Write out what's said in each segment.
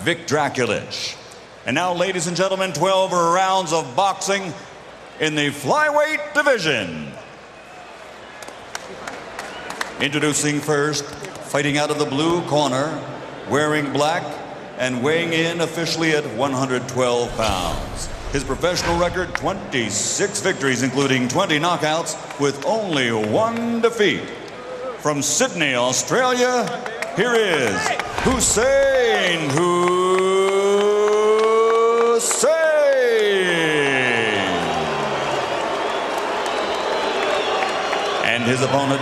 Vic Draculich. And now, ladies and gentlemen, 12 rounds of boxing in the flyweight division. Introducing first, fighting out of the blue corner, wearing black and weighing in officially at 112 pounds. His professional record, 26 victories, including 20 knockouts, with only 1 defeat. From Sydney, Australia, here is HUSSEIN and his opponent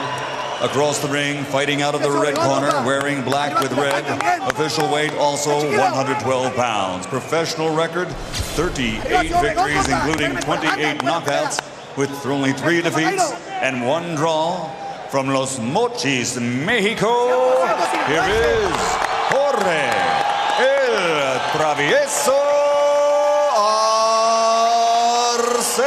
across the ring, fighting out of the red corner, wearing black with red. Official weight also 112 pounds. Professional record 38 victories, including 28 knockouts, with only 3 defeats and 1 draw. From Los Mochis, Mexico, here is Jorge El Travieso Arce.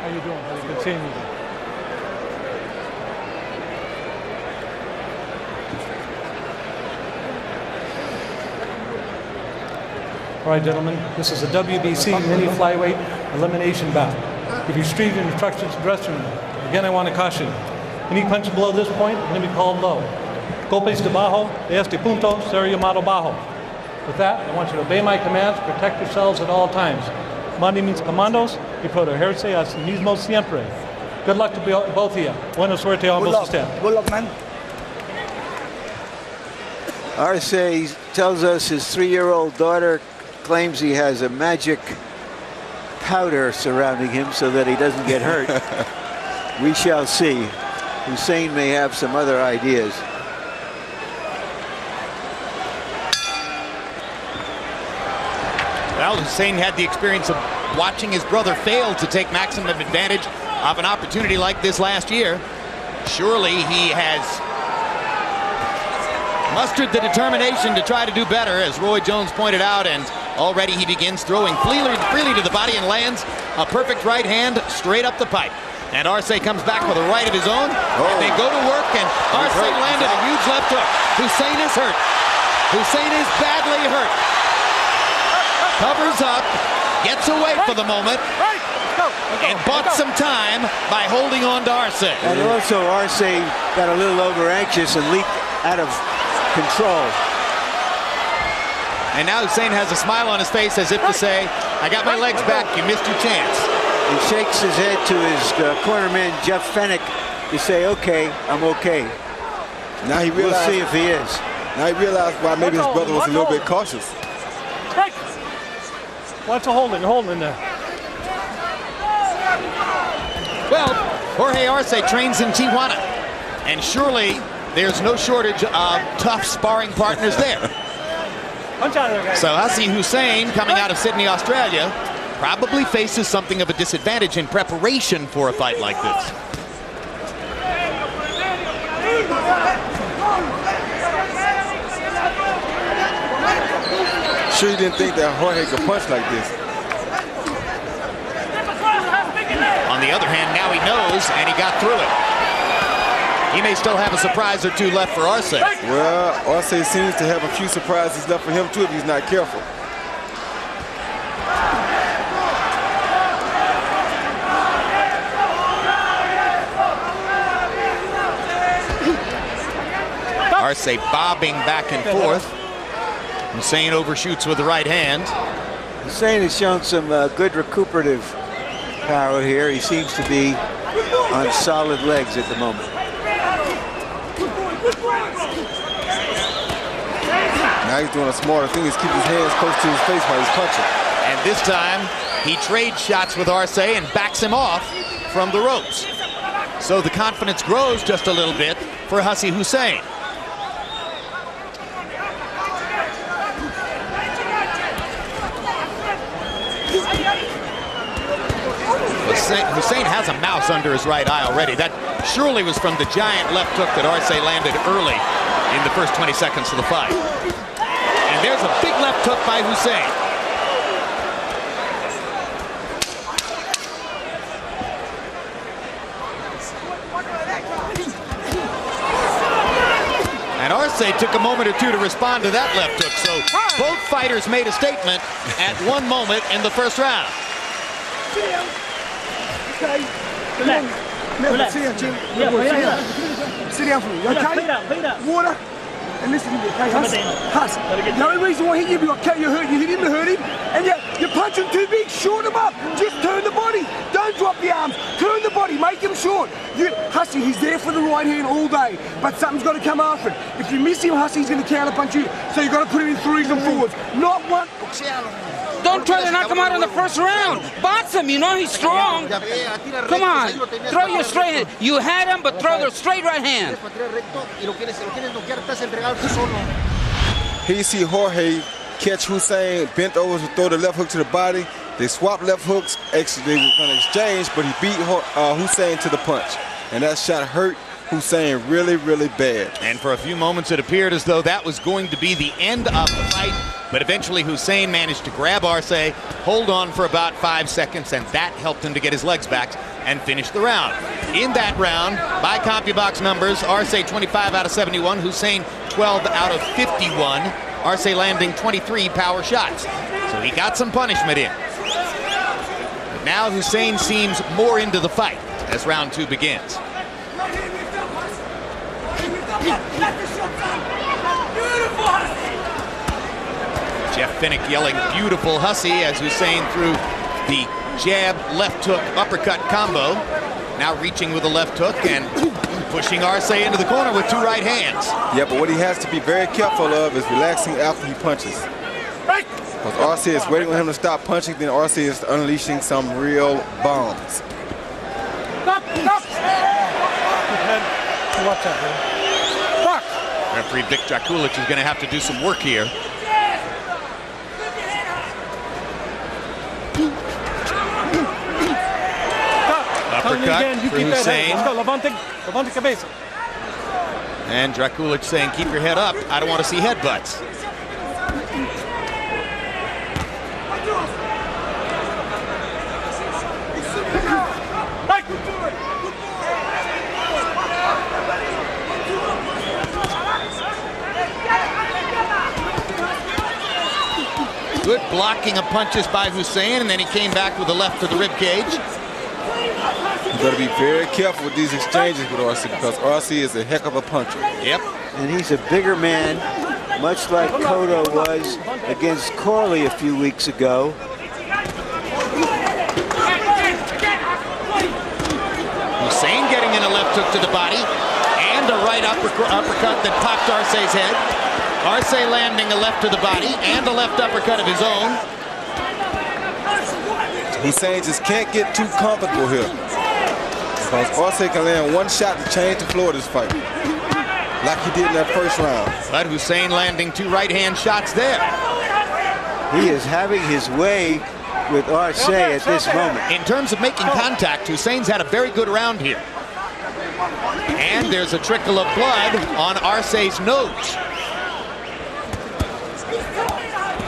How you doing, buddy? Good seeing you. All right, gentlemen, this is a WBC mini flyweight elimination bout. If you street instructions to dressing room, again, I want to caution you. Any punch below this point is going to be called low. Golpes debajo de este punto será llamado bajo. With that, I want you to obey my commands, protect yourselves at all times. Mandi mis comandos y protegerse a sí mismos siempre. Good luck to both of you. Buena suerte a ambos ustedes. Good luck, man. Arce tells us his 3-year-old daughter claims he has a magic powder surrounding him so that he doesn't get hurt. We shall see. Hussein may have some other ideas. Well, Hussein had the experience of watching his brother fail to take maximum advantage of an opportunity like this last year. Surely he has mustered the determination to try to do better, as Roy Jones pointed out, and already he begins throwing freely to the body and lands a perfect right hand straight up the pipe. And Arce comes back with a right of his own. And they go to work, and Arce landed a huge left hook. Hussein is hurt. Hussein is badly hurt. Covers up, gets away for the moment, and bought some time by holding on to Arce. And also Arce got a little over anxious and leaped out of control. And now Hussein has a smile on his face as if to say, I got my legs back, you missed your chance. He shakes his head to his corner man, Jeff Fennick, to say, okay, I'm okay. Now he realized, we'll see if he is. Now he realized why maybe his brother was a little bit cautious. What's a holding? Holding there. Well, Jorge Arce trains in Tijuana, and surely there's no shortage of tough sparring partners there. So HUSSEIN HUSSEIN, coming out of Sydney, Australia, probably faces something of a disadvantage in preparation for a fight like this. Sure, you didn't think that Jorge could punch like this. On the other hand, now he knows, and he got through it. He may still have a surprise or two left for Arce. Well, Arce seems to have a few surprises left for him too if he's not careful. Arce bobbing back and forth. Hussein overshoots with the right hand. Hussein has shown some good recuperative power here. He seems to be on solid legs at the moment. Now he's doing a smarter thing, is keep his hands close to his face while he's punching. And this time, he trades shots with Arce and backs him off from the ropes. So the confidence grows just a little bit for HUSSEIN HUSSEIN. Hussein has a mouse under his right eye already. That surely was from the giant left hook that Arce landed early in the first 20 seconds of the fight. And there's a big left hook by Hussein. Arce took a moment or two to respond to that left hook. So both fighters made a statement at one moment in the first round. Okay. Relax. Relax. Sit down, Jim. Yeah, sit down for me, okay? Water. And listen to me, okay, Huss? Huss, the only reason why he hit you, okay, you hit him to hurt him, and you punch him too big, short him up. Just turn the body. Don't drop the arms. Turn the body, make him short. Hussey, he's there for the right hand all day, but something's got to come after it. If you miss him, Hussey's going to counter punch you, so you've got to put him in threes and forwards. Not one. Don't try to knock him out in the first round. Box him, you know he's strong. Come on, throw your straight hand. You had him, but throw the straight right hand. Here you see Jorge catch Hussein, bent over to throw the left hook to the body. They swapped left hooks. Actually, they were going to exchange, but he beat Hussein to the punch. And that shot hurt Hussein really, really bad. And for a few moments, it appeared as though that was going to be the end of the fight. But eventually, Hussein managed to grab Arce, hold on for about 5 seconds, and that helped him to get his legs back and finish the round. In that round, by CompuBox numbers, Arce 25 out of 71, Hussein 12 out of 51. Arce landing 23 power shots. So he got some punishment in. But now Hussein seems more into the fight as round 2 begins. Jeff Finnick yelling beautiful Hussey as Hussein threw the jab, left hook, uppercut combo. Now reaching with a left hook and pushing Arce into the corner with 2 right hands. Yeah, but what he has to be very careful of is relaxing after he punches. Because Arce is waiting on him to stop punching, then Arce is unleashing some real bombs. Stop! Watch out, man. Fuck! Referee Vic Drakulic is going to have to do some work here. Uppercut for Hussein. Let's go, levante cabeza. And Drakulic saying, keep your head up. I don't want to see headbutts. Good blocking of punches by Hussein, and then he came back with a left to the rib cage. You got to be very careful with these exchanges with Arce because Arce is a heck of a puncher. Yep. And he's a bigger man, much like Cotto was against Corley a few weeks ago. Hussein getting in a left hook to the body and a right uppercut that popped Arce's head. Arce landing a left to the body and a left uppercut of his own. Hussein just can't get too comfortable here. Because Arce can land one shot to change the floor of this fight. Like he did in that first round. But Hussein landing 2 right-hand shots there. He is having his way with Arce at this moment. In terms of making contact, Hussein's had a very good round here. And there's a trickle of blood on Arce's nose.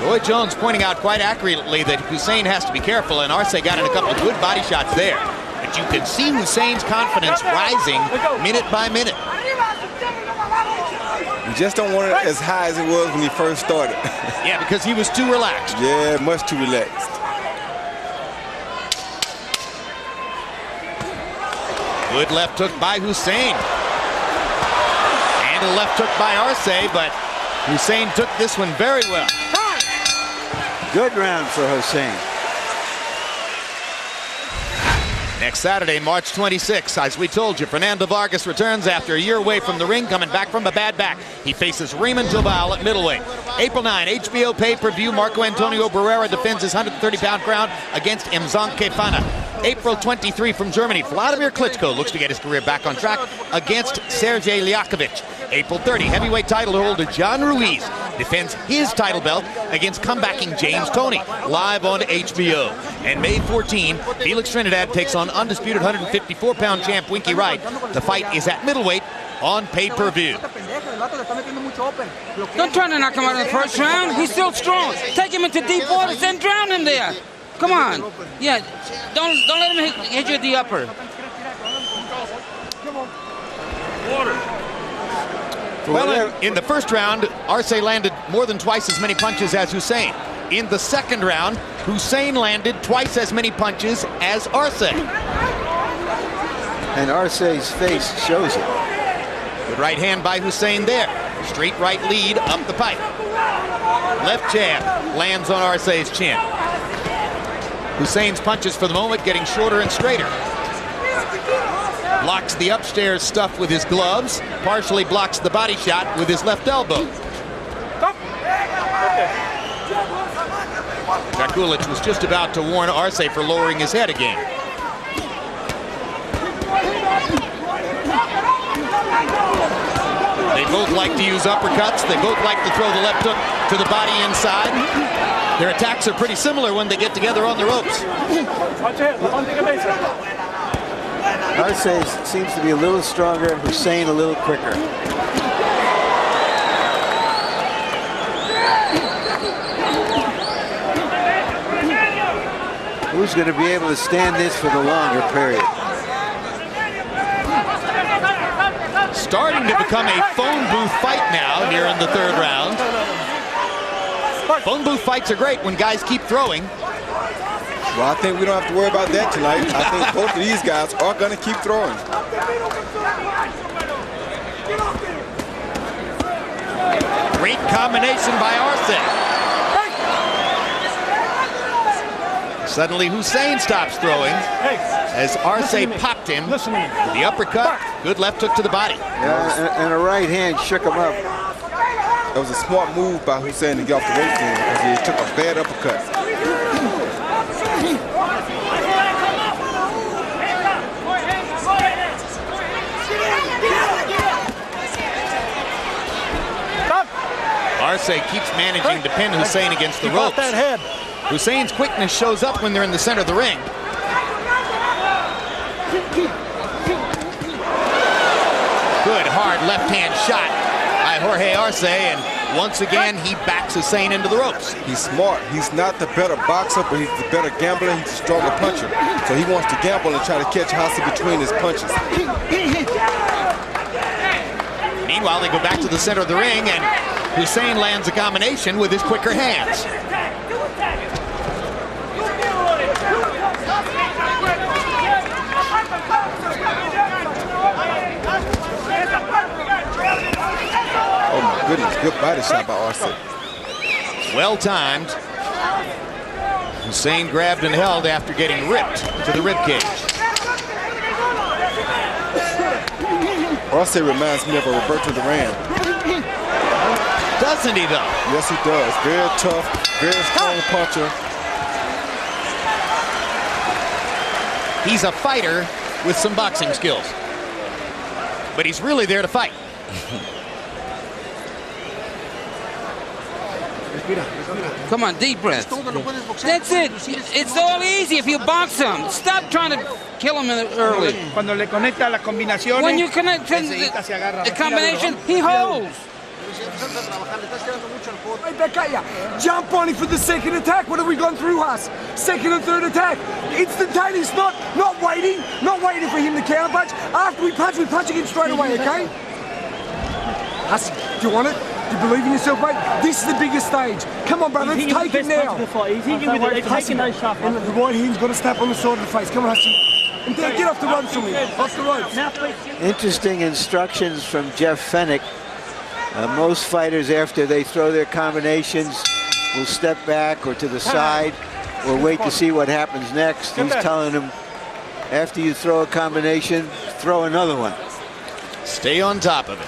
Roy Jones pointing out quite accurately that Hussein has to be careful, and Arce got in a couple of good body shots there. But you can see Hussein's confidence rising minute by minute. You just don't want it as high as it was when he first started. Yeah, because he was too relaxed. Yeah, much too relaxed. Good left hook by Hussein. And a left hook by Arce, but Hussein took this one very well. Good round for Hussein. Next Saturday, March 26th, as we told you, Fernando Vargas returns after a year away from the ring, coming back from a bad back. He faces Raymond Jobal at middleweight. April 9, HBO pay-per-view, Marco Antonio Barrera defends his 130-pound crown against Mzonke Fana. April 23 from Germany, Vladimir Klitschko looks to get his career back on track against Sergey Liakovic. April 30, heavyweight title holder John Ruiz defends his title belt against comebacking James Toney, live on HBO. And May 14, Felix Trinidad takes on undisputed 154-pound champ Winky Wright. The fight is at middleweight on pay-per-view. Don't try to knock him out in the first round. He's still strong. Take him into deep waters, then drown him there. Come on. Yeah, don't let him hit you at the upper. Well, in the first round, Arce landed more than twice as many punches as Hussein. In the second round, Hussein landed twice as many punches as Arce. And Arce's face shows it. Good right hand by Hussein there. Straight right lead up the pipe. Left jab lands on Arce's chin. Hussein's punches for the moment getting shorter and straighter. Blocks the upstairs stuff with his gloves. Partially blocks the body shot with his left elbow. Drakulic was just about to warn Arce for lowering his head again. They both like to use uppercuts. They both like to throw the left hook to the body inside. Their attacks are pretty similar when they get together on the ropes. Arce seems to be a little stronger, Hussein a little quicker. Who's going to be able to stand this for the longer period? Starting to become a phone booth fight now here in the third round. Phone booth fights are great when guys keep throwing. Well, I think we don't have to worry about that tonight. I think both of these guys are going to keep throwing. Great combination by Arce. Suddenly Hussein stops throwing as Arce popped him with the uppercut. Good left hook to the body. Yeah, and a right hand shook him up. It was a smart move by Hussein to get off the ropes because he took a bad uppercut. Arce keeps managing to pin Hussein against the ropes. Hussein's quickness shows up when they're in the center of the ring. Good hard left-hand shot by Jorge Arce, and once again he backs Hussein into the ropes. He's smart. He's not the better boxer, but he's the better gambler. He's a stronger puncher. So he wants to gamble and try to catch Hussey between his punches. Meanwhile, they go back to the center of the ring, and Hussein lands a combination with his quicker hands. Oh my goodness, good body shot by Arce. Well timed. Hussein grabbed and held after getting ripped to the ribcage. Arce reminds me of a Roberto Duran. Doesn't he though? Yes, he does. Very tough, very strong puncher. He's a fighter with some boxing skills. But he's really there to fight. Come on, deep breath. That's it. It's all easy if you box him. Stop trying to kill him early. When you connect the combination, he holds. Right back at you. Jump on him for the second attack. What have we gone through, Huss? Second and third attack. Instantaneous, not waiting for him to counter punch. After we punch again straight away, okay? Huss, do you want it? Do you believe in yourself, mate? This is the biggest stage. Come on, brother, let's take it now. And the right hand's got to snap on the side of the face. Come on, Hussey. And then get off the ropes from him. Off the ropes. Interesting instructions from Jeff Fennick. Most fighters, after they throw their combinations, will step back or to the side or wait to see what happens next. He's telling them, after you throw a combination, throw another one. Stay on top of it.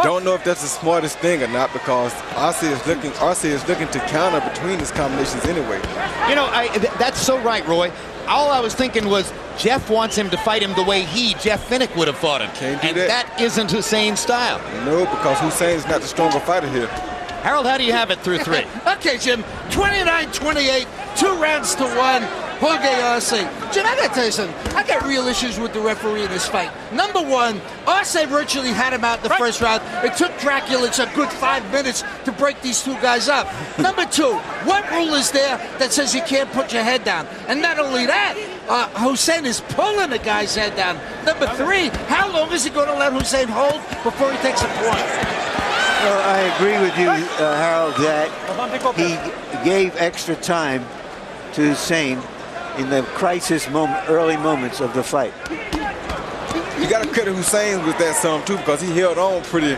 Don't know if that's the smartest thing or not, because Arce is looking to counter between his combinations anyway. You know, that's so right, Roy. All I was thinking was Jeff wants him to fight him the way Jeff Fennick, would have fought him. Can't do and that. That isn't Hussein's style. No, because Hussein's not the stronger fighter here. Harold, how do you have it through three? Okay, Jim, 29-28, 2 rounds to 1. Jorge Arce. Jim, I gotta tell you something. I got real issues with the referee in this fight. Number one, Arce virtually had him out in the first round. It took Drakulic a good 5 minutes to break these two guys up. Number two, what rule is there that says you can't put your head down? And not only that, Hussein is pulling the guy's head down. Number 3, how long is he going to let Hussein hold before he takes a point? Well, I agree with you, Harold, that he gave extra time to Hussein in the crisis early moments of the fight. You got to credit Hussein with that some too, because he held on pretty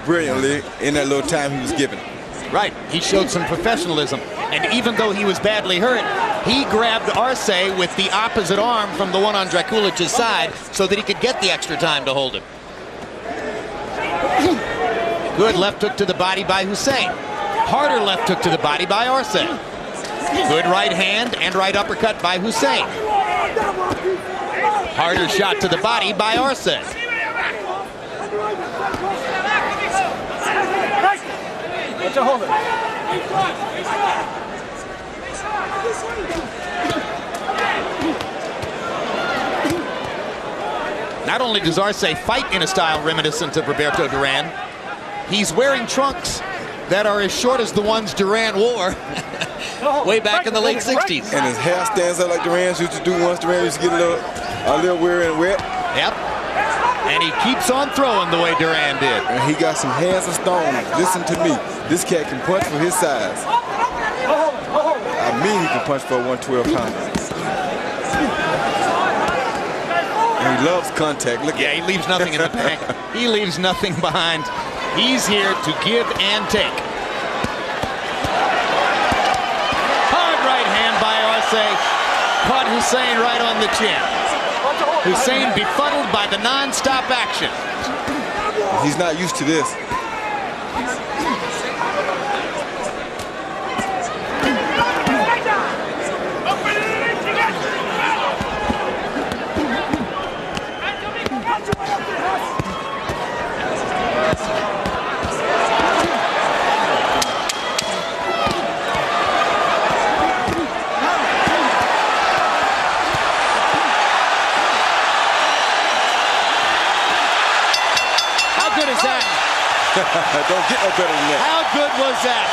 brilliantly in that little time he was given. Right, he showed some professionalism, and even though he was badly hurt, he grabbed Arce with the opposite arm from the one on Drakulic's side so that he could get the extra time to hold him. Good left hook to the body by Hussein. Harder left hook to the body by Arce. Good right hand and right uppercut by Hussein. Harder shot to the body by Arce. Not only does Arce fight in a style reminiscent of Roberto Duran, he's wearing trunks that are as short as the ones Duran wore way back in the late 60s. And his hair stands up like Duran's used to do once Duran used to get a little weary and wet. Yep. And he keeps on throwing the way Duran did. And he got some hands of stone. Listen to me. This cat can punch for his size. I mean he can punch for a 112-pounder. And he loves contact. Look he leaves nothing in the bank. He leaves nothing behind. He's here to give and take. Hard right hand by Arce. Caught Hussein right on the chin. Hussein befuddled by the non-stop action. He's not used to this. Don't get no better than that. How good was that?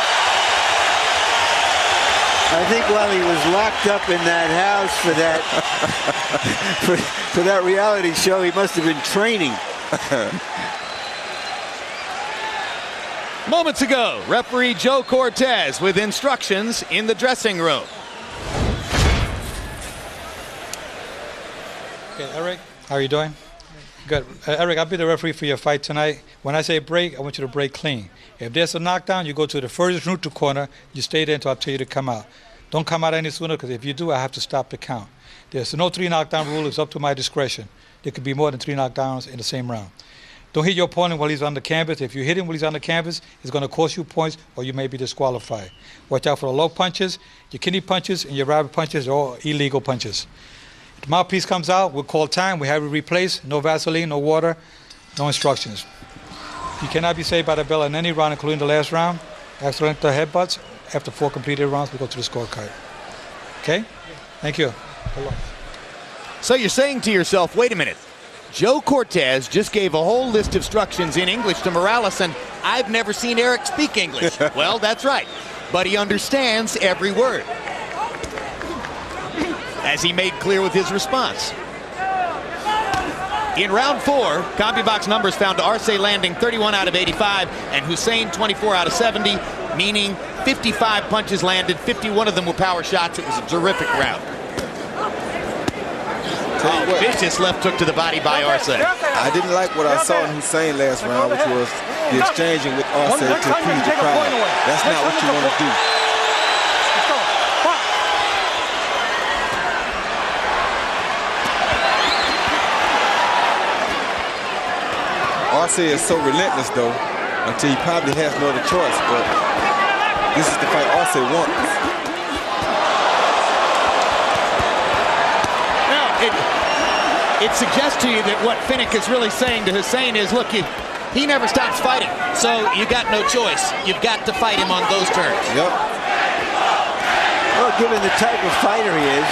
I think while he was locked up in that house for that for that reality show, he must have been training. Moments ago, referee Joe Cortez with instructions in the dressing room. Okay, Eric, how are you doing? Good. Eric, I'll be the referee for your fight tonight. When I say break, I want you to break clean. If there's a knockdown, you go to the furthest neutral corner. You stay there until I tell you to come out. Don't come out any sooner, because if you do, I have to stop the count. There's no 3 knockdown rule. It's up to my discretion. There could be more than 3 knockdowns in the same round. Don't hit your opponent while he's on the canvas. If you hit him while he's on the canvas, it's going to cost you points, or you may be disqualified. Watch out for the low punches. Your kidney punches and your rabbit punches are all illegal punches. If the mouthpiece comes out, we'll call time. We have it replaced. No Vaseline, no water, no instructions. You cannot be saved by the bell in any round, including the last round. Accidental headbutts. After 4 completed rounds, we go to the scorecard. Okay? Thank you. Hello. So you're saying to yourself, wait a minute. Joe Cortez just gave a whole list of instructions in English to Morales, and I've never seen Eric speak English. Well, that's right. But he understands every word, as he made clear with his response. In round 4, CompuBox numbers found Arce landing 31 out of 85 and Hussein 24 out of 70, meaning 55 punches landed, 51 of them were power shots. It was a terrific round. Vicious left hook to the body by Arce. I didn't like what I saw in Hussein last round, which was the exchanging with Arce to please the crowd. That's not what you want to do. Arce is so relentless, though, until he probably has no other choice. But this is the fight Arce wants. Now, it suggests to you that what Finnick is really saying to Hussein is, look, he never stops fighting, so you got no choice. You've got to fight him on those terms. Yep. Well, given the type of fighter he is,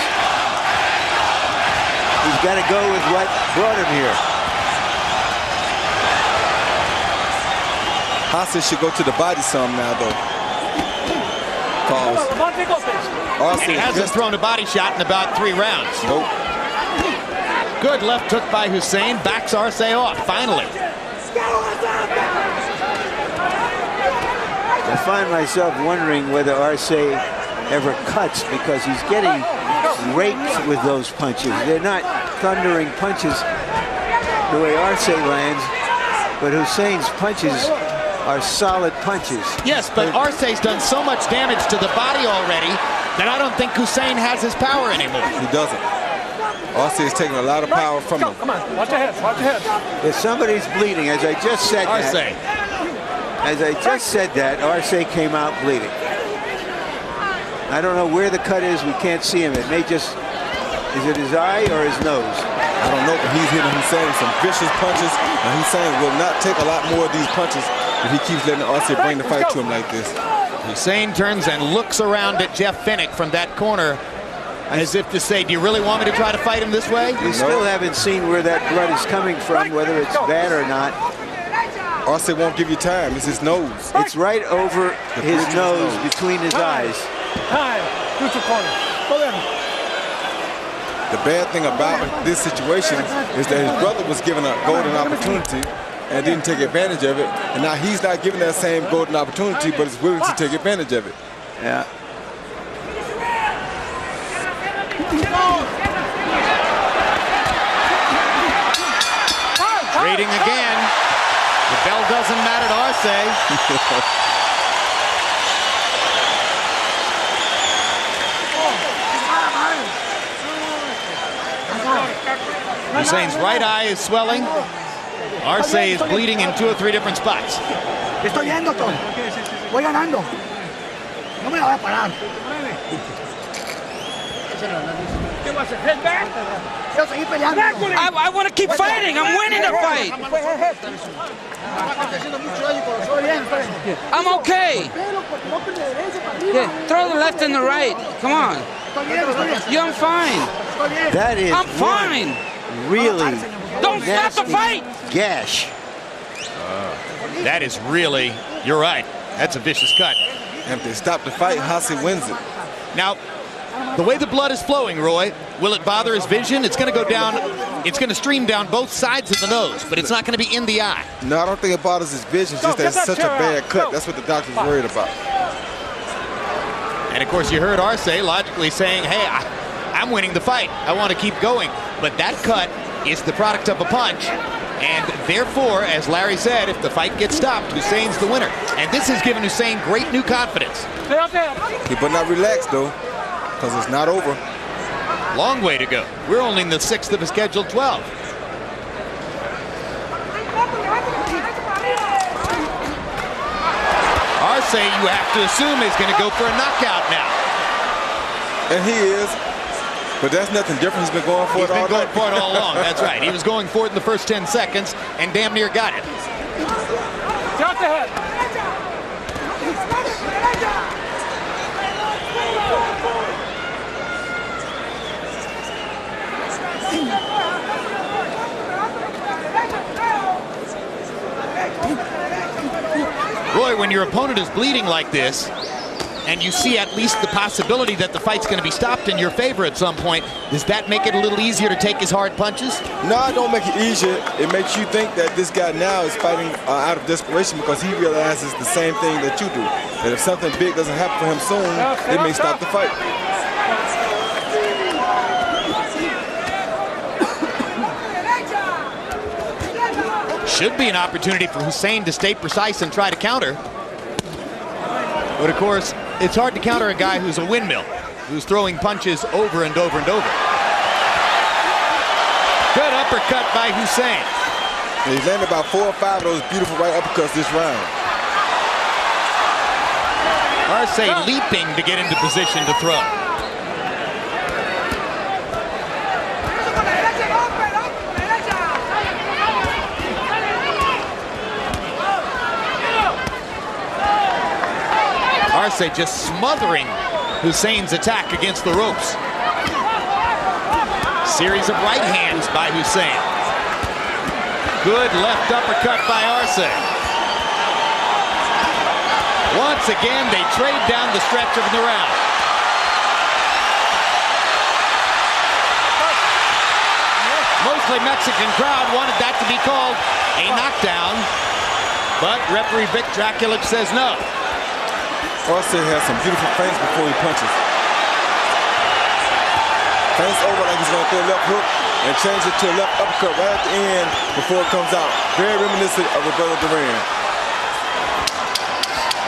he's got to go with what brought him here. Hassan should go to the body some now, though. because Arce And he hasn't thrown a body shot in about 3 rounds. Nope. Good left hook by Hussein. Backs Arce off, finally. I find myself wondering whether Arce ever cuts because he's getting raked with those punches. They're not thundering punches the way Arce lands, but Hussein's punches are solid punches. Yes, but Arce's done so much damage to the body already that I don't think Hussein has his power anymore. He doesn't. Arce is taking a lot of power from him. Come on, watch your head, watch your head. If somebody's bleeding, as I just said Arce. as I just said that, Arce came out bleeding. I don't know where the cut is. We can't see him. It may just, is it his eye or his nose? I don't know, but he's hitting Hussein with some vicious punches, and Hussein will not take a lot more of these punches if he keeps letting Arce bring the fight to him like this. Hussein turns and looks around at Jeff Finnick from that corner as if to say, do you really want me to try to fight him this way? We still haven't seen where that blood is coming from, whether it's bad or not. Arce won't give you time. It's his nose. It's right over his nose, between his eyes. Time. Neutral corner. Go there. The bad thing about this situation is that his brother was given a golden opportunity and didn't take advantage of it, and now he's not given that same golden opportunity, but is willing to take advantage of it. Yeah. Trading again. The bell doesn't matter to Arce. Hussein's right eye is swelling. Arce is bleeding in 2 or 3 different spots. Estoy yendo, Tom. Voy ganando. No me la voy a parar. ¿Qué vas a hacer? Head back? Quiero seguir peleando. I want to keep fighting. I'm winning the fight. I'm okay. Yeah, throw the left and the right. Come on. Yeah, I'm fine. That is I'm fine. really Don't stop the fight. gash. That is really, you're right. That's a vicious cut. And if they stop the fight, Hussey wins it. Now, the way the blood is flowing, Roy, will it bother his vision? It's going to go down, it's going to stream down both sides of the nose, but it's not going to be in the eye. No, I don't think it bothers his vision. It's just that it's such a bad cut. That's what the doctor's worried about. And of course, you heard Arce logically saying, hey, I'm winning the fight. I want to keep going. But that cut is the product of a punch. And therefore, as Larry said, if the fight gets stopped, Hussein's the winner. And this has given Hussein great new confidence. He better not relax, though, because it's not over. Long way to go. We're only in the 6th of a scheduled 12. Arce, you have to assume, is going to go for a knockout now. And he is. But that's nothing different. He's been going for it all He's been going night. for it all along. That's right. He was going for it in the first 10 seconds and damn near got it. Drop the head. Roy, when your opponent is bleeding like this, and you see at least the possibility that the fight's going to be stopped in your favor at some point, does that make it a little easier to take his hard punches? No, it don't make it easier. It makes you think that this guy now is fighting out of desperation because he realizes the same thing that you do. That if something big doesn't happen for him soon, it may stop the fight. Should be an opportunity for Hussein to stay precise and try to counter. But of course, it's hard to counter a guy who's a windmill, who's throwing punches over and over and over. Good uppercut by Hussein. And he's landed about 4 or 5 of those beautiful right uppercuts this round. Arce leaping to get into position to throw. Arce just smothering Hussein's attack against the ropes. Series of right hands by Hussein. Good left uppercut by Arce. Once again, they trade down the stretch of the round. Mostly Mexican crowd wanted that to be called a knockdown, but referee Vic Draculich says no. Arce has some beautiful feints before he punches. Feints over like he's going to throw a left hook and change it to a left uppercut right at the end before it comes out. Very reminiscent of Roberto Duran.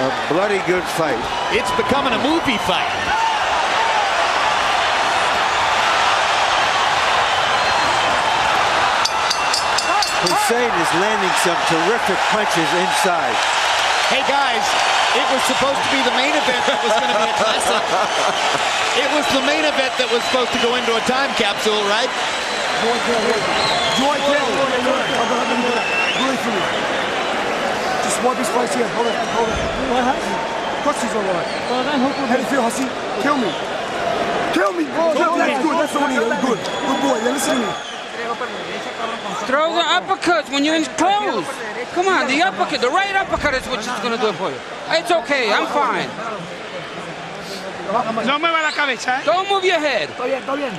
A bloody good fight. It's becoming a movie fight. Hussein is landing some terrific punches inside. Hey guys, it was supposed to be the main event that was going to be a classic. It was the main event that was supposed to go into a time capsule, right? Just wipe his face here. Hold on. What happened? Of course he's all right. Well, then how do you feel, Hussein? Kill me. Kill me. Oh, that's good. That's the one here. Good. Good boy. Yeah, listen to me. Throw the uppercuts when you're in close. Come on, the uppercut, the right uppercut is what she's going to do for you. It's okay, I'm fine. No mueva la cabeza, eh. Don't move your head. Está bien.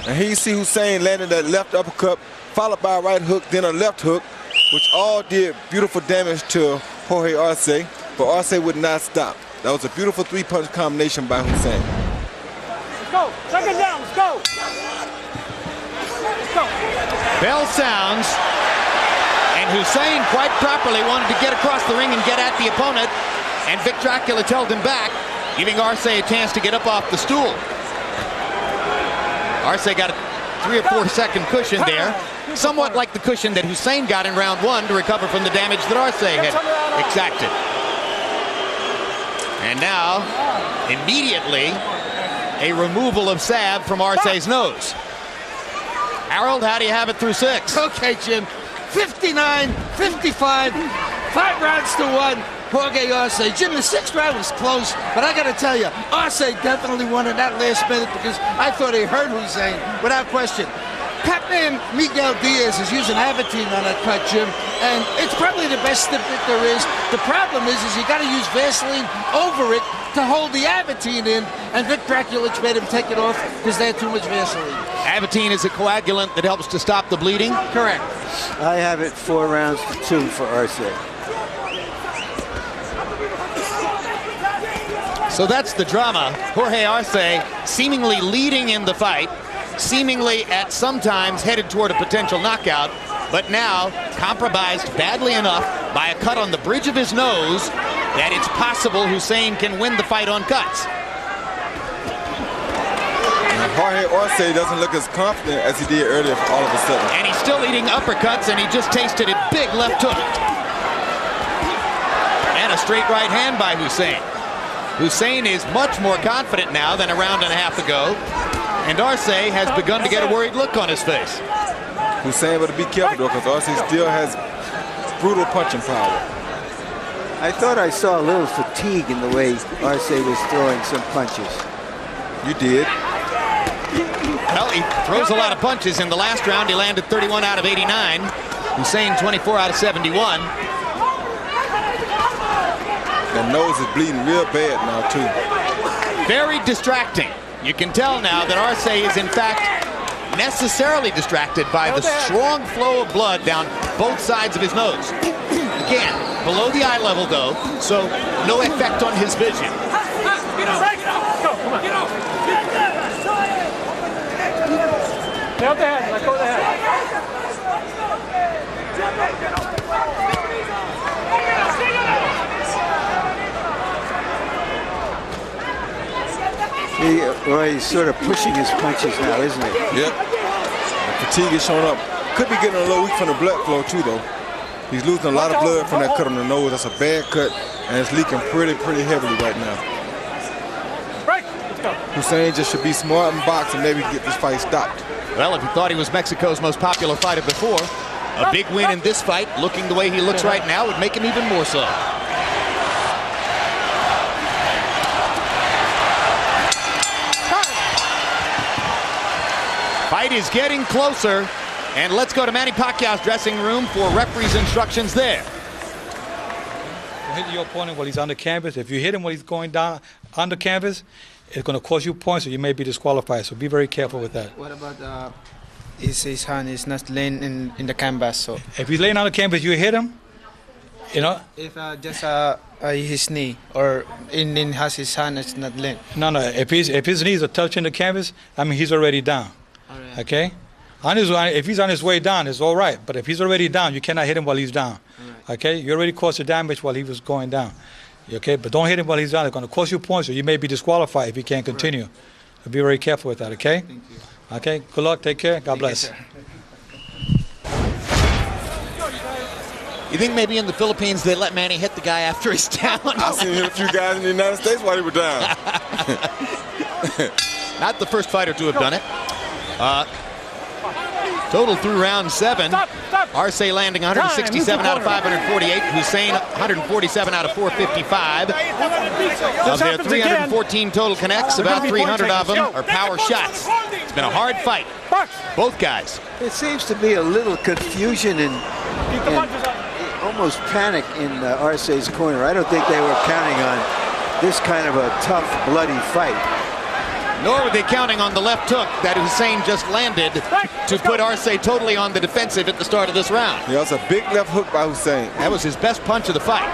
And here you see Hussein landing that left uppercut, followed by a right hook, then a left hook, which all did beautiful damage to Jorge Arce, but Arce would not stop. That was a beautiful three-punch combination by Hussein. Go. Take it down. Let's go. Bell sounds, and Hussein quite properly wanted to get across the ring and get at the opponent, and Vic Draculich held him back, giving Arce a chance to get up off the stool. Arce got a 3 or 4 second cushion there, somewhat like the cushion that Hussein got in round 1 to recover from the damage that Arce had exacted. And now, immediately, a removal of salve from Arce's nose. Harold, how do you have it through 6? Okay, Jim. 59, 55, 5 rounds to 1. Jorge Arce. Jim, the 6th round was close, but I got to tell you, Arce definitely won in that last minute because I thought he hurt Hussein without question. Captain Miguel Diaz is using Aventine on that cut, Jim, and it's probably the best stip that there is. The problem is you got to use Vaseline over it to hold the Aventine in, and Vic Draculich made him take it off because they had too much Vaseline. Aventine is a coagulant that helps to stop the bleeding. Correct. I have it 4 rounds to 2 for Arce. So that's the drama. Jorge Arce seemingly leading in the fight, seemingly at sometimes headed toward a potential knockout, but now compromised badly enough by a cut on the bridge of his nose that it's possible Hussein can win the fight on cuts. And Jorge Arce doesn't look as confident as he did earlier all of a sudden. And he's still eating uppercuts, and he just tasted a big left hook. And a straight right hand by Hussein. Hussein is much more confident now than a round and a half ago. And Arce has begun to get a worried look on his face. Hussein better be careful though, because Arce still has brutal punching power. I thought I saw a little fatigue in the way Arce was throwing some punches. You did. Well, he throws a lot of punches. In the last round, he landed 31 out of 89. Hussein 24 out of 71. That nose is bleeding real bad now, too. Very distracting. You can tell now that Arce is, in fact, necessarily distracted by the strong flow of blood down both sides of his nose. Again, below the eye level, though, so no effect on his vision. Nail the head, let go of the head. He's sort of pushing his punches now, isn't he? Yep. The fatigue is showing up. Could be getting a little weak from the blood flow, too, though. He's losing a lot of blood from that cut on the nose. That's a bad cut, and it's leaking pretty heavily right now. Hussein just should be smart and box and maybe get this fight stopped. Well, if you thought he was Mexico's most popular fighter before, a big win in this fight, looking the way he looks right now, would make him even more so. Fight is getting closer, And let's go to Manny Pacquiao's dressing room for referee's instructions there. Hit your opponent while he's on the canvas. If you hit him while he's going down on the canvas, it's going to cost you points, so you may be disqualified. So be very careful with that. What about his hand is not laying in the canvas? So if he's laying on the canvas, you hit him. You know. If just his knee or in has his hand, it's not laying. No. If his knees are touching the canvas, I mean he's already down. All right. Okay. If he's on his way down, it's all right. But if he's already down, you cannot hit him while he's down. Right. Okay? You already caused the damage while he was going down. Okay? But don't hit him while he's down. It's going to cost you points, so you may be disqualified if he can't continue. Right. So be very careful with that, okay? Thank you. Okay? Good luck. Take care. God bless. You think maybe in the Philippines they let Manny hit the guy after he's down? I've seen him hit a few guys in the United States while he was down. Not the first fighter to have done it. Total through round 7. Arce landing 167 out of 548. Hussein 147 out of 455. Of their 314 total connects, about 300 of them are power shots. It's been a hard fight. Both guys. It seems to be a little confusion and almost panic in Arce's corner. I don't think they were counting on this kind of a tough, bloody fight. Nor were they counting on the left hook that Hussein just landed to put Arce totally on the defensive at the start of this round. Yeah, it was a big left hook by Hussein. That was his best punch of the fight.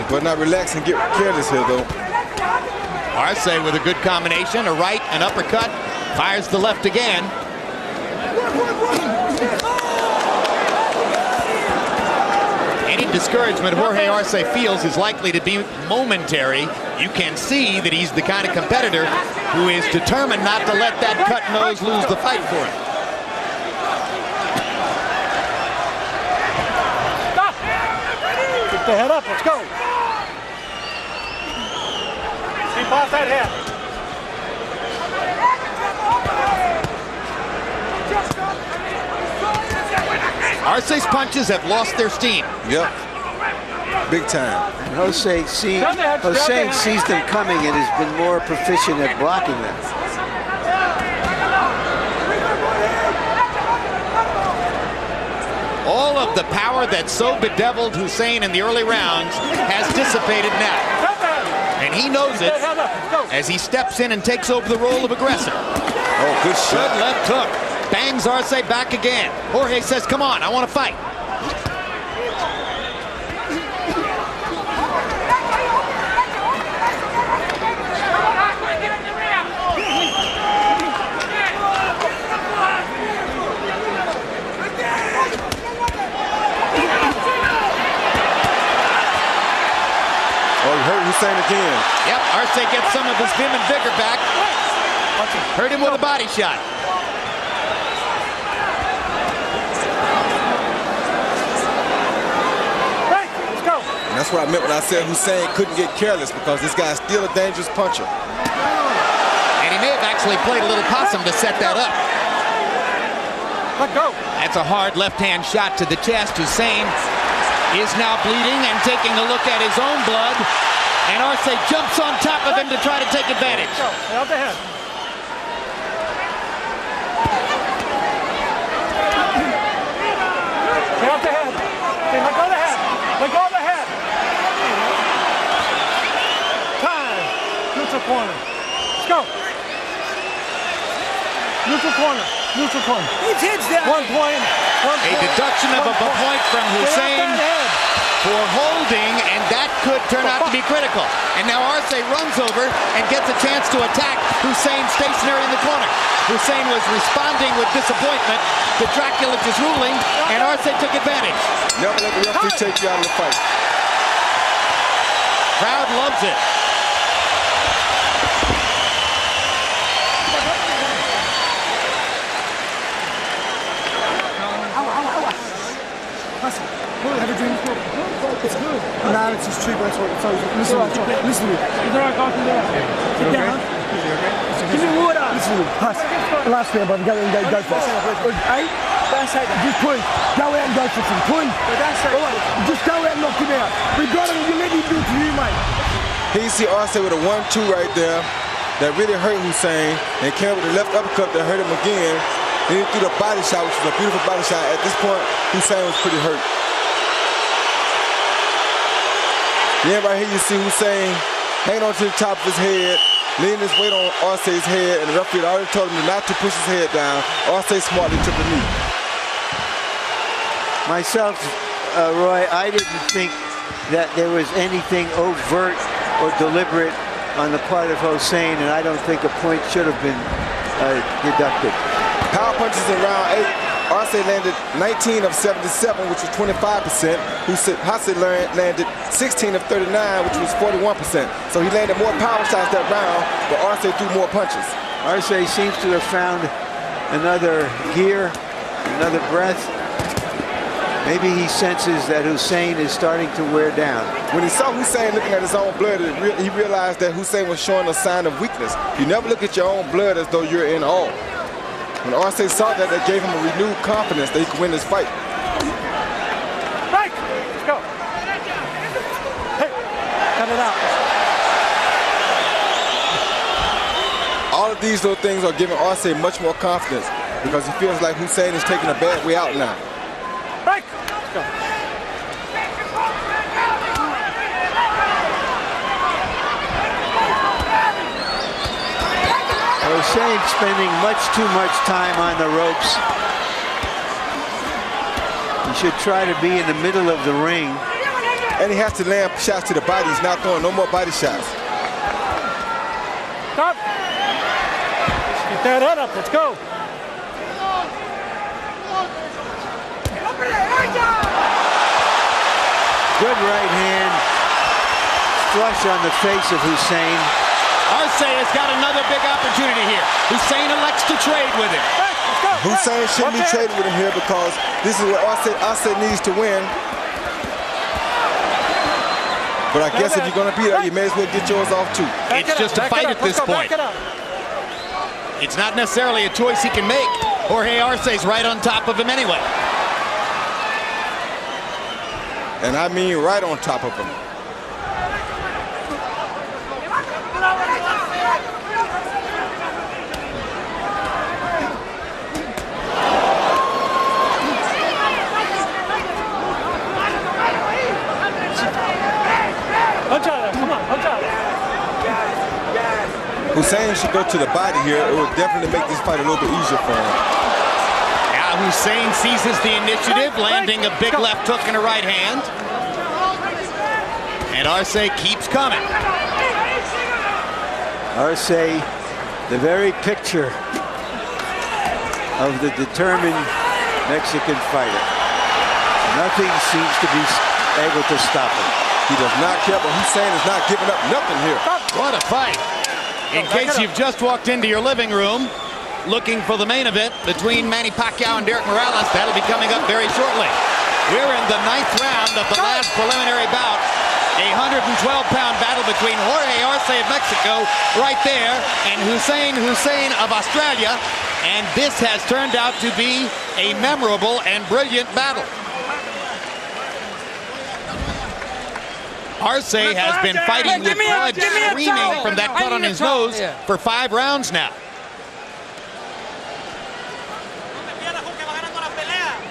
But not relax and get careless here, though. Arce with a good combination, a right, an uppercut, fires the left again. Any discouragement Jorge Arce feels is likely to be momentary. You can see that he's the kind of competitor who is determined not to let that cut nose lose the fight for him. Stop! Keep the head up, let's go. See past that head. Arce's punches have lost their steam. Yep. Big time. And Hussein sees them coming and has been more proficient at blocking them. All of the power that so bedeviled Hussein in the early rounds has dissipated now. And he knows it as he steps in and takes over the role of aggressor. Oh, good shot. Good left hook. Bangs Arce back again. Jorge says, come on, I want to fight. Oh, he hurt Hussein again. Yep, Arce gets some of his vim and vigor back. Hurt him with a body shot. And that's what I meant when I said Hussein couldn't get careless, because this guy's still a dangerous puncher. And he may have actually played a little possum to set that up. Let go. That's a hard left-hand shot to the chest. Hussein is now bleeding and taking a look at his own blood. And Arce jumps on top of him to try to take advantage. Stay out the head. Stay out the head. Hey, let go of the head. Let go of the head. Time. Neutral corner. Let's go. Neutral corner. Neutral corner. His head's down. 1 point. A deduction of a point from Hussein for holding, and that could turn out to be critical. And now Arce runs over and gets a chance to attack Hussein stationary in the corner. Hussein was responding with disappointment to Dracula's ruling, and Arce took advantage. Never let the referee take you out of the fight. Crowd loves it. Have a drink. It's good. Nah, it's just cheap. That's what it's always. Listen to me. Listen to me. Is there a coffee there? Sit down. Give me water. Listen to me. Pass. The last man, brother. Go and go for it. Hey? Don't say that. Just point. Go out and go for some. Point. Don't say that. Just go out and knock him out. We got him. You let him do it to you, mate. Here you see Arce with a 1-2 right there that really hurt Hussein, and came up with the left uppercut that hurt him again. Then he threw the body shot, which was a beautiful body shot. At this point, Hussein was pretty hurt. Then right here you see Hussein hanging on to the top of his head, leaning his weight on Arce's head, and the referee already told him not to push his head down. Arce smartly took a knee. Myself, Roy, I didn't think that there was anything overt or deliberate on the part of Hussein, and I don't think a point should have been deducted. Power punches in round 8. Arce landed 19 of 77, which was 25%. Hussein landed 16 of 39, which was 41%. So he landed more power shots that round, but Arce threw more punches. Arce seems to have found another gear, another breath. Maybe he senses that Hussein is starting to wear down. When he saw Hussein looking at his own blood, he realized that Hussein was showing a sign of weakness. You never look at your own blood as though you're in awe. When Arce saw that, that gave him a renewed confidence that he could win this fight. Right, let's go. Hey, cut it out. All of these little things are giving Arce much more confidence because he feels like Hussein is taking a bad way out now. Right, let's go. Hussein spending much too much time on the ropes. He should try to be in the middle of the ring. And he has to land shots to the body. He's not throwing no more body shots. Stop. Get that head up, let's go. Good right hand. Flush on the face of Hussein. Arce has got another big opportunity here. Hussein elects to trade with him. Hussein shouldn't be trading with him here because this is what Arce needs to win. But I guess if you're going to be there, you may as well get yours off too. It's just a fight at this point. It's not necessarily a choice he can make. Jorge Arce's right on top of him anyway. And I mean right on top of him. Hussein should go to the body here. It would definitely make this fight a little bit easier for him. Now Hussein seizes the initiative, landing a big left hook and a right hand. And Arce keeps coming. Arce, the very picture of the determined Mexican fighter. Nothing seems to be able to stop him. He does not care, but Hussein is not giving up nothing here. What a fight. In case you've just walked into your living room looking for the main event between Manny Pacquiao and Derek Morales, that'll be coming up very shortly. We're in the 9th round of the last preliminary bout. A 112-pound battle between Jorge Arce of Mexico right there and Hussein Hussein of Australia. And this has turned out to be a memorable and brilliant battle. Arce has been fighting with blood streaming from that cut on his nose for 5 rounds now.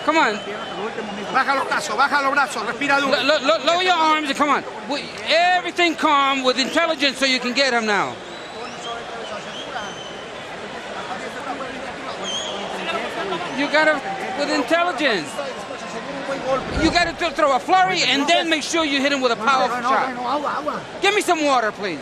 Come on. Lower your arms and come on. Everything calm with intelligence so you can get him now. You gotta, with intelligence. You got to throw a flurry and then make sure you hit him with a powerful shot. Give me some water, please.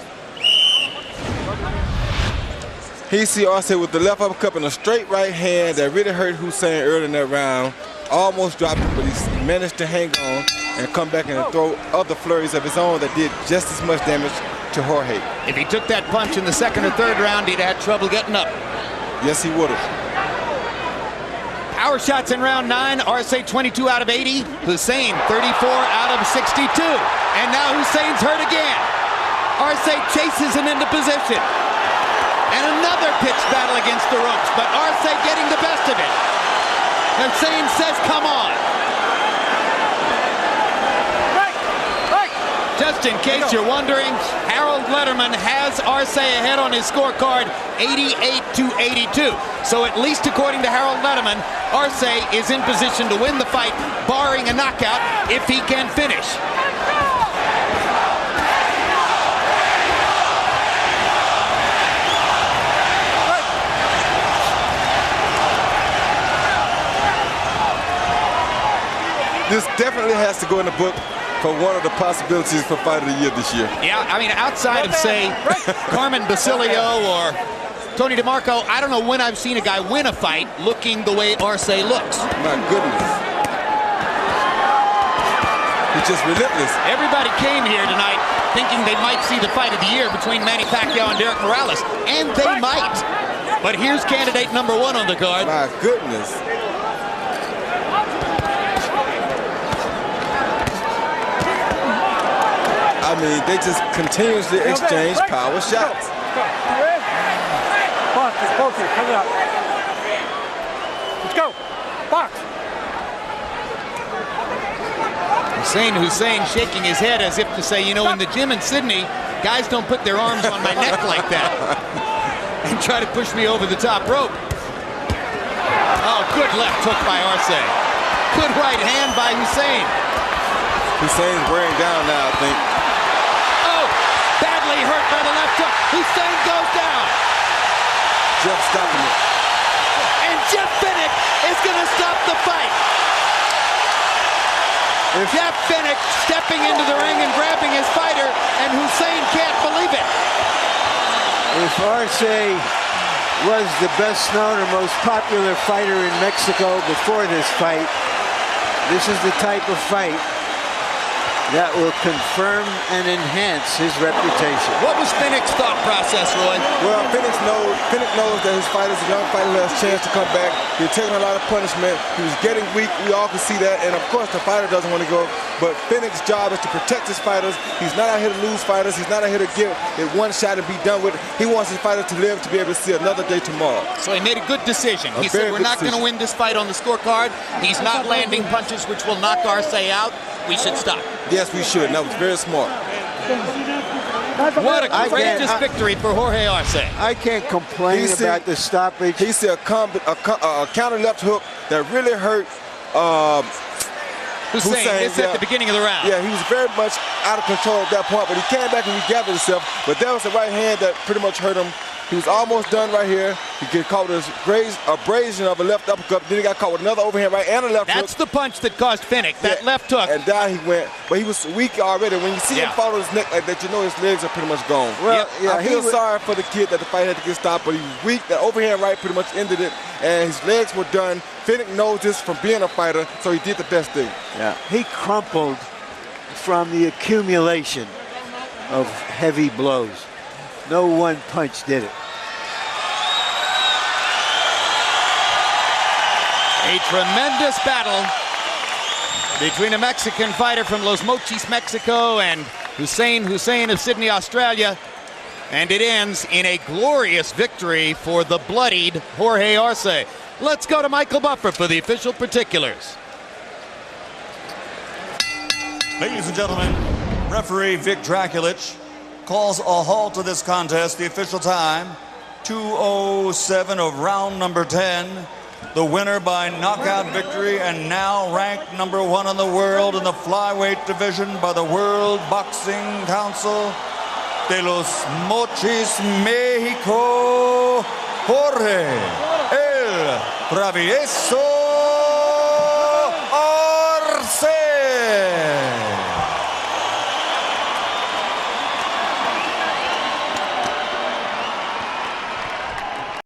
He see Arce with the left uppercut and a straight right hand that really hurt Hussein early in that round. Almost dropped him, but he managed to hang on and come back and throw other flurries of his own that did just as much damage to Jorge. If he took that punch in the 2nd or 3rd round, he'd had trouble getting up. Yes, he would have. Power shots in round 9. Arce 22 out of 80. Hussein 34 out of 62. And now Hussein's hurt again. Arce chases him into position. And another pitched battle against the ropes, but Arce getting the best of it. Hussein says, come on. Just in case you're wondering, Harold Letterman has Arce ahead on his scorecard, 88-82. So at least according to Harold Letterman, Arce is in position to win the fight, barring a knockout, if he can finish. This definitely has to go in the book for one of the possibilities for Fight of the Year this year. Yeah, I mean, outside of, say, Carmen Basilio or Tony DeMarco, I don't know when I've seen a guy win a fight looking the way Arce looks. My goodness. He's just relentless. Everybody came here tonight thinking they might see the fight of the year between Manny Pacquiao and Derek Morales, and they might. But here's candidate number one on the card. My goodness. I mean, they just continuously exchange power shots. Box, come out. Let's go. Box. Hussein shaking his head as if to say, you know, in the gym in Sydney, guys don't put their arms on my neck like that and try to push me over the top rope. Oh, good left hook by Arce. Good right hand by Hussein. Hussein's wearing down now, I think. Badly hurt by the left hook. Hussein goes down. Jeff stopping it. And Jeff Finnick is going to stop the fight. Jeff Finnick stepping into the ring and grabbing his fighter, and Hussein can't believe it. If Arce was the best known or most popular fighter in Mexico before this fight, this is the type of fight that will confirm and enhance his reputation. What was Finnick's thought process, Roy? Well, Finnick knows that his fight is a young fighter who has a chance to come back. He's taking a lot of punishment. He was getting weak. We all can see that. And, of course, the fighter doesn't want to go. But Finnick's job is to protect his fighters. He's not out here to lose fighters. He's not out here to get it one shot and be done with it. He wants his fighters to live to be able to see another day tomorrow. So he made a good decision. He said, we're not going to win this fight on the scorecard. He's not landing punches which will knock Arce out. We should stop. Yes, we should. And that was very smart. What a courageous victory for Jorge Arce. I can't complain about the stoppage. He said a counter left hook that really hurt Hussein. This at the beginning of the round. Yeah, he was very much out of control at that point, but he came back and regathered himself. But that was the right hand that pretty much hurt him. He was almost done right here. He get caught with a abrasion of a left uppercut. Then he got caught with another overhand right and a left hook. That's the punch that caused Finnick, that left hook. And down he went. But he was weak already. When you see him follow his neck like that, you know his legs are pretty much gone. Well, I feel sorry for the kid that the fight had to get stopped, but he was weak. That overhand right pretty much ended it, and his legs were done. Finnick knows this from being a fighter, so he did the best thing. Yeah, he crumpled from the accumulation of heavy blows. No one punch did it. A tremendous battle between a Mexican fighter from Los Mochis, Mexico, and Hussein Hussein of Sydney, Australia. And it ends in a glorious victory for the bloodied Jorge Arce. Let's go to Michael Buffer for the official particulars. Ladies and gentlemen, referee Vic Draculich calls a halt to this contest. The official time, 2:07 of round number 10. The winner by knockout victory and now ranked number 1 in the world in the flyweight division by the World Boxing Council de los Mochis, Mexico, Jorge El Travieso